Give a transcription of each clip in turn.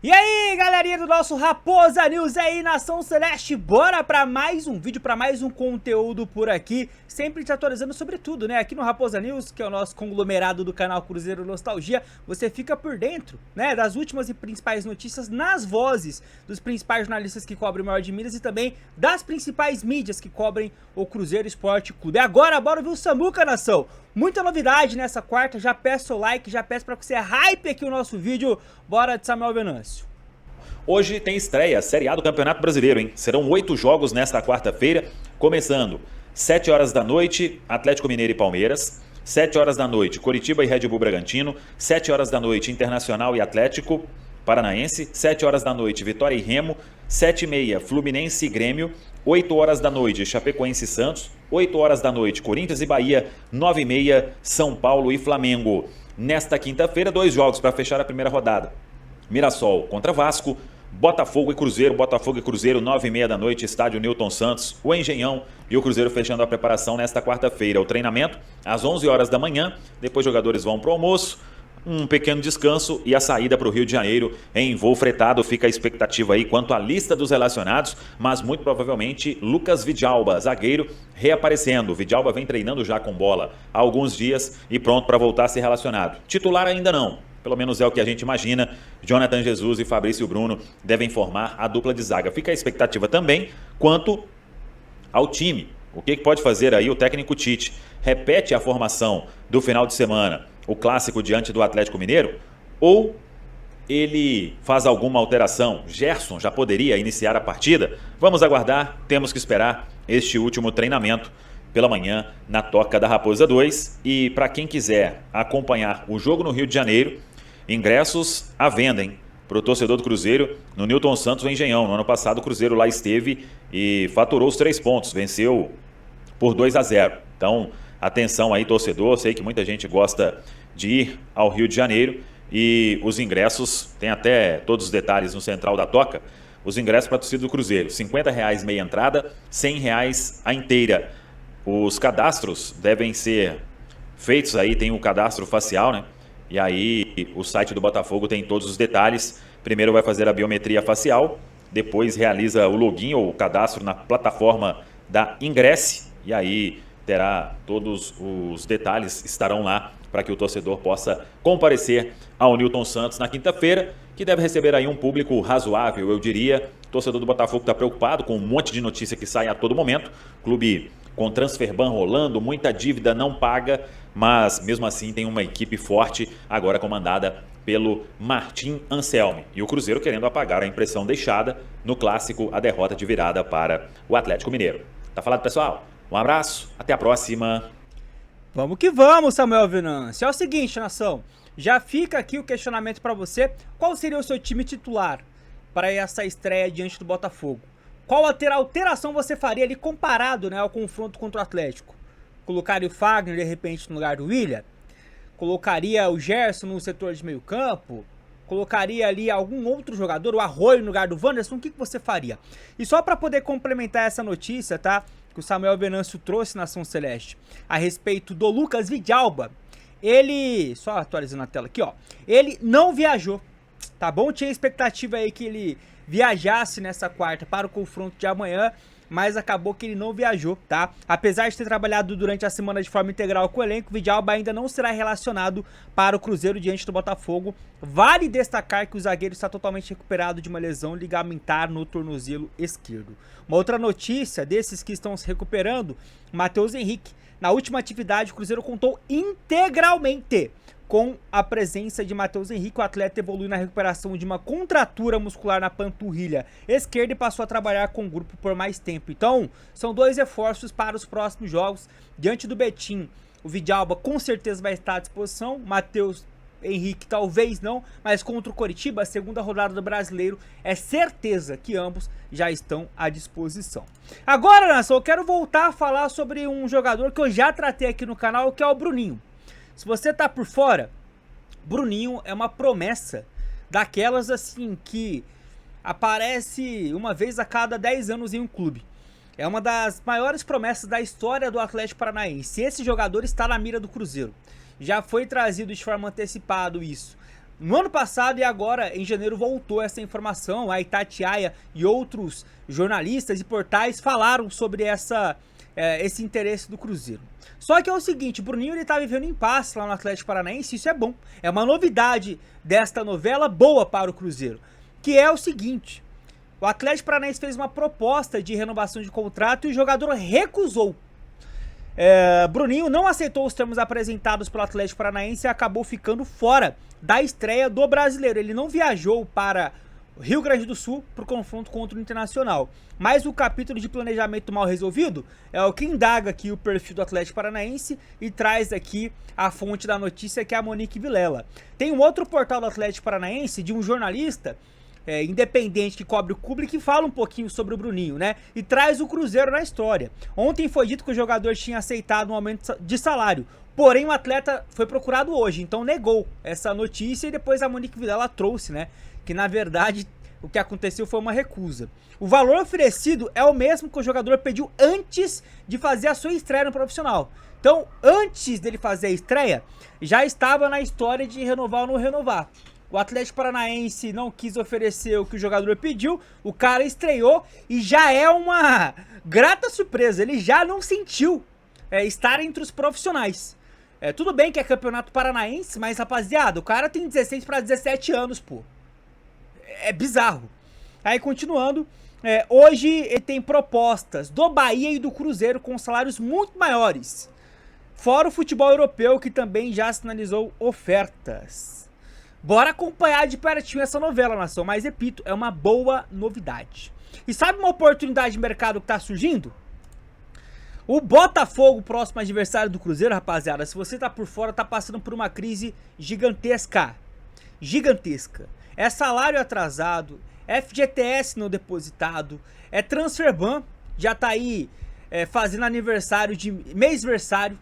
E aí, galerinha do nosso Raposa News aí, Nação Celeste, bora pra mais um vídeo, pra mais um conteúdo por aqui, sempre te atualizando sobre tudo, né? Aqui no Raposa News, que é o nosso conglomerado do canal Cruzeiro Nostalgia, você fica por dentro, né, das últimas e principais notícias nas vozes dos principais jornalistas que cobrem o maior de Minas e também das principais mídias que cobrem o Cruzeiro Esporte Clube. Agora, bora ver o Samuca, nação! Muita novidade nessa quarta, já peço o like, já peço pra que você hype aqui o nosso vídeo. Bora de Samuel Venâncio. Hoje tem estreia, Série A do Campeonato Brasileiro, hein? Serão 8 jogos nesta quarta-feira, começando 7 horas da noite, Atlético Mineiro e Palmeiras, 7 horas da noite, Coritiba e Red Bull Bragantino, 7 horas da noite, Internacional e Atlético Paranaense, 7 horas da noite, Vitória e Remo, 7h30, Fluminense e Grêmio, 8 horas da noite, Chapecoense e Santos, 8 horas da noite, Corinthians e Bahia, 9h30, São Paulo e Flamengo. Nesta quinta-feira, 2 jogos para fechar a primeira rodada. Mirassol contra Vasco, Botafogo e Cruzeiro, 9h30 da noite, estádio Newton Santos, o Engenhão e o Cruzeiro fechando a preparação nesta quarta-feira. O treinamento às 11 horas da manhã, depois os jogadores vão para o almoço, um pequeno descanso e a saída para o Rio de Janeiro em voo fretado. Fica a expectativa aí quanto à lista dos relacionados, mas muito provavelmente Lucas Vidalba, zagueiro, reaparecendo. Vidalba vem treinando já com bola há alguns dias e pronto para voltar a ser relacionado. Titular ainda não, pelo menos é o que a gente imagina. Jonathan Jesus e Fabrício Bruno devem formar a dupla de zaga. Fica a expectativa também quanto ao time. O que pode fazer aí o técnico Tite? Repete a formação do final de semana, o clássico diante do Atlético Mineiro, ou ele faz alguma alteração? Gerson já poderia iniciar a partida? Vamos aguardar, temos que esperar este último treinamento pela manhã na Toca da Raposa 2. E para quem quiser acompanhar o jogo no Rio de Janeiro, ingressos à venda, hein? Para o torcedor do Cruzeiro, no Newton Santos, o Engenhão. No ano passado o Cruzeiro lá esteve e faturou os 3 pontos, venceu por 2-0. Então, atenção aí, torcedor, sei que muita gente gosta de ir ao Rio de Janeiro e os ingressos, tem até todos os detalhes no Central da Toca. Os ingressos para a torcida do Cruzeiro, R$50 meia entrada, R$100 a inteira. Os cadastros devem ser feitos aí, tem o cadastro facial, né? E aí o site do Botafogo tem todos os detalhes. Primeiro vai fazer a biometria facial, depois realiza o login ou o cadastro na plataforma da Ingresse e aí terá todos os detalhes, estarão lá para que o torcedor possa comparecer ao Newton Santos na quinta-feira, que deve receber aí um público razoável, eu diria. O torcedor do Botafogo está preocupado com um monte de notícia que sai a todo momento. Clube com transfer ban rolando, muita dívida não paga, mas mesmo assim tem uma equipe forte, agora comandada pelo Martim Anselmi. E o Cruzeiro querendo apagar a impressão deixada no clássico, a derrota de virada para o Atlético Mineiro. Tá falado, pessoal? Um abraço, até a próxima. Vamos que vamos, Samuel Venâncio. É o seguinte, nação, já fica aqui o questionamento para você. Qual seria o seu time titular para essa estreia diante do Botafogo? Qual alteração você faria ali comparado, né, ao confronto contra o Atlético? Colocaria o Fagner de repente no lugar do William? Colocaria o Gerson no setor de meio campo? Colocaria ali algum outro jogador, o Arroio no lugar do Wanderson? O que você faria? E só para poder complementar essa notícia, tá, que o Samuel Venâncio trouxe na Nação Celeste a respeito do Lucas Vidalba, ele, só atualizando a tela aqui, ó, ele não viajou, tá bom? Tinha expectativa aí que ele viajasse nessa quarta para o confronto de amanhã, mas acabou que ele não viajou, tá? Apesar de ter trabalhado durante a semana de forma integral com o elenco, Vidalba ainda não será relacionado para o Cruzeiro diante do Botafogo. Vale destacar que o zagueiro está totalmente recuperado de uma lesão ligamentar no tornozelo esquerdo. Uma outra notícia desses que estão se recuperando, Matheus Henrique. Na última atividade, o Cruzeiro contou integralmente com a presença de Matheus Henrique. O atleta evolui na recuperação de uma contratura muscular na panturrilha esquerda e passou a trabalhar com o grupo por mais tempo. Então, são 2 reforços para os próximos jogos. Diante do Betim, o Vidalba com certeza vai estar à disposição. Matheus Henrique talvez não, mas contra o Coritiba, a segunda rodada do Brasileiro, é certeza que ambos já estão à disposição. Agora, nação, eu quero voltar a falar sobre um jogador que eu já tratei aqui no canal, que é o Bruninho. Se você tá por fora, Bruninho é uma promessa daquelas assim que aparece uma vez a cada 10 anos em um clube. É uma das maiores promessas da história do Atlético Paranaense. Esse jogador está na mira do Cruzeiro. Já foi trazido de forma antecipada isso no ano passado e agora em janeiro voltou essa informação. A Itatiaia e outros jornalistas e portais falaram sobre esse interesse do Cruzeiro. Só que é o seguinte, o Bruninho ele tá vivendo impasse lá no Atlético Paranaense, isso é bom. É uma novidade desta novela boa para o Cruzeiro, que é o seguinte: o Atlético Paranaense fez uma proposta de renovação de contrato e o jogador recusou. Bruninho não aceitou os termos apresentados pelo Atlético Paranaense e acabou ficando fora da estreia do Brasileiro. Ele não viajou para Rio Grande do Sul para o confronto contra o Internacional. Mas o capítulo de planejamento mal resolvido é o que indaga aqui o perfil do Atlético Paranaense e traz aqui a fonte da notícia, que é a Monique Vilela. Tem um outro portal do Atlético Paranaense de um jornalista independente que cobre o clube, que fala um pouquinho sobre o Bruninho, né? E traz o Cruzeiro na história. Ontem foi dito que o jogador tinha aceitado um aumento de salário, porém o atleta foi procurado hoje, então negou essa notícia, e depois a Monique Vilela trouxe, né, que na verdade o que aconteceu foi uma recusa. O valor oferecido é o mesmo que o jogador pediu antes de fazer a sua estreia no profissional. Então, antes dele fazer a estreia, já estava na história de renovar ou não renovar. O Atlético Paranaense não quis oferecer o que o jogador pediu, o cara estreou e já é uma grata surpresa, ele já não sentiu estar entre os profissionais. Tudo bem que é campeonato paranaense, mas rapaziada, o cara tem 16 para 17 anos, pô. É bizarro. Aí continuando, hoje ele tem propostas do Bahia e do Cruzeiro com salários muito maiores. Fora o futebol europeu, que também já sinalizou ofertas. Bora acompanhar de pertinho essa novela, nação, mas repito, é uma boa novidade. E sabe uma oportunidade de mercado que tá surgindo? O Botafogo, próximo adversário do Cruzeiro, rapaziada, se você tá por fora, tá passando por uma crise gigantesca. Gigantesca. É salário atrasado, FGTS não depositado, transferban, já tá aí fazendo aniversário de mêsversário.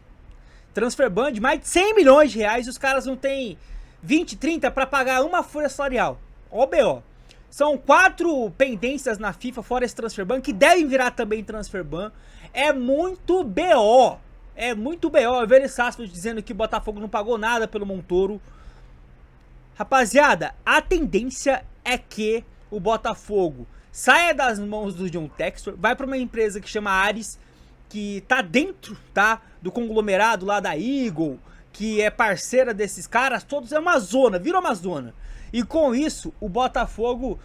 Transferban de mais de 100 milhões de reais, os caras não têm 20, 30 para pagar uma folha salarial. OBO. São 4 pendências na FIFA, fora esse transferban, que devem virar também transferban. É muito BO. É muito BO. Eu vejo Sasso dizendo que o Botafogo não pagou nada pelo Montoro. Rapaziada, a tendência é que o Botafogo saia das mãos do John Textor, vai para uma empresa que chama Ares, que tá dentro, tá, do conglomerado lá da Eagle, que é parceira desses caras todos. É uma zona, vira uma zona. E com isso, o Botafogo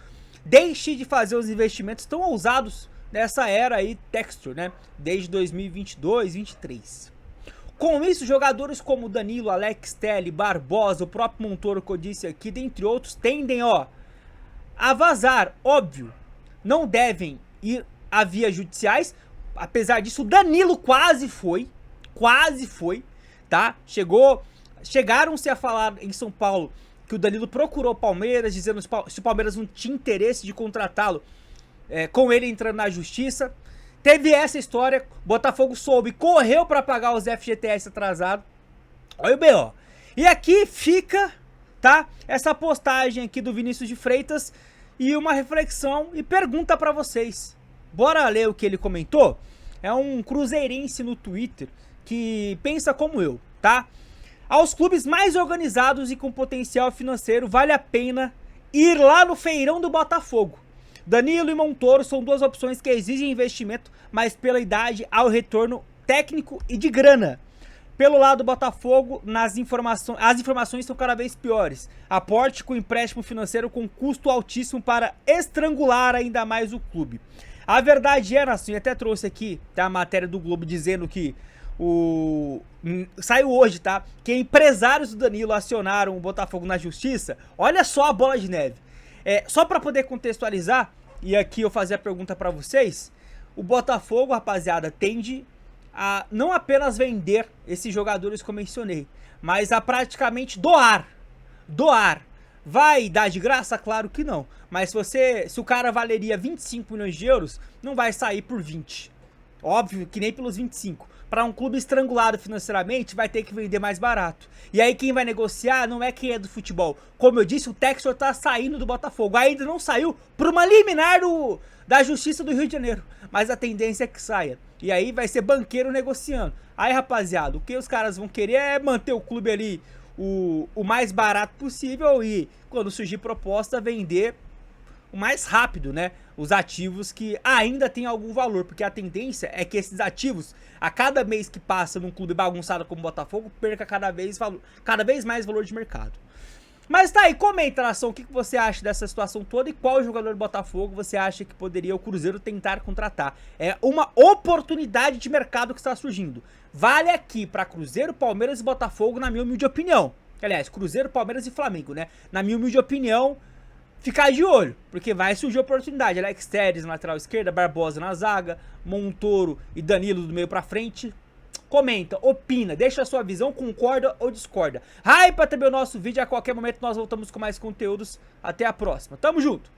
deixe de fazer os investimentos tão ousados nessa era aí Textor, né? Desde 2022, 2023. Com isso, jogadores como Danilo, Alex Telles, Barbosa, o próprio Montoro que eu disse aqui, dentre outros, tendem, a vazar. Óbvio, não devem ir a vias judiciais. Apesar disso, o Danilo quase foi, tá? Chegaram-se a falar em São Paulo que o Danilo procurou o Palmeiras, dizendo se o Palmeiras não tinha interesse de contratá-lo, com ele entrando na justiça. Teve essa história, Botafogo soube, correu para pagar os FGTS atrasados. Olha o BO. E aqui fica, tá, essa postagem aqui do Vinícius de Freitas e uma reflexão e pergunta para vocês. Bora ler o que ele comentou? É um cruzeirense no Twitter que pensa como eu, tá? Aos clubes mais organizados e com potencial financeiro, vale a pena ir lá no feirão do Botafogo. Danilo e Montoro são duas opções que exigem investimento, mas pela idade há o retorno técnico e de grana. Pelo lado do Botafogo, as informações são cada vez piores. Aporte com empréstimo financeiro com custo altíssimo para estrangular ainda mais o clube. A verdade é, Nação, até trouxe aqui, tá, a matéria do Globo dizendo que saiu hoje, tá, que empresários do Danilo acionaram o Botafogo na justiça. Olha só a bola de neve. Só para poder contextualizar, e aqui eu fazer a pergunta para vocês, o Botafogo, rapaziada, tende a não apenas vender esses jogadores que eu mencionei, mas a praticamente doar. Vai dar de graça? Claro que não. Mas se o cara valeria 25 milhões de euros, não vai sair por 20. Óbvio que nem pelos 25. Para um clube estrangulado financeiramente, vai ter que vender mais barato. E aí quem vai negociar não é quem é do futebol. Como eu disse, o Textor tá saindo do Botafogo. Ainda não saiu por uma liminar da Justiça do Rio de Janeiro. Mas a tendência é que saia. E aí vai ser banqueiro negociando. Aí, rapaziada, o que os caras vão querer é manter o clube ali o mais barato possível e, quando surgir proposta, vender o mais rápido, né? Os ativos que ainda têm algum valor, porque a tendência é que esses ativos, a cada mês que passa num clube bagunçado como o Botafogo, perca cada vez mais valor de mercado. Mas tá aí, comenta, nação, o que você acha dessa situação toda e qual jogador do Botafogo você acha que poderia o Cruzeiro tentar contratar. É uma oportunidade de mercado que está surgindo. Vale aqui para Cruzeiro, Palmeiras e Botafogo, na minha humilde opinião. Aliás, Cruzeiro, Palmeiras e Flamengo, né? Na minha humilde opinião, ficar de olho, porque vai surgir oportunidade. Alex Telles na lateral esquerda, Barbosa na zaga, Montoro e Danilo do meio pra frente. Comenta, opina, deixa a sua visão, concorda ou discorda. Hypa também o nosso vídeo, a qualquer momento nós voltamos com mais conteúdos. Até a próxima, tamo junto!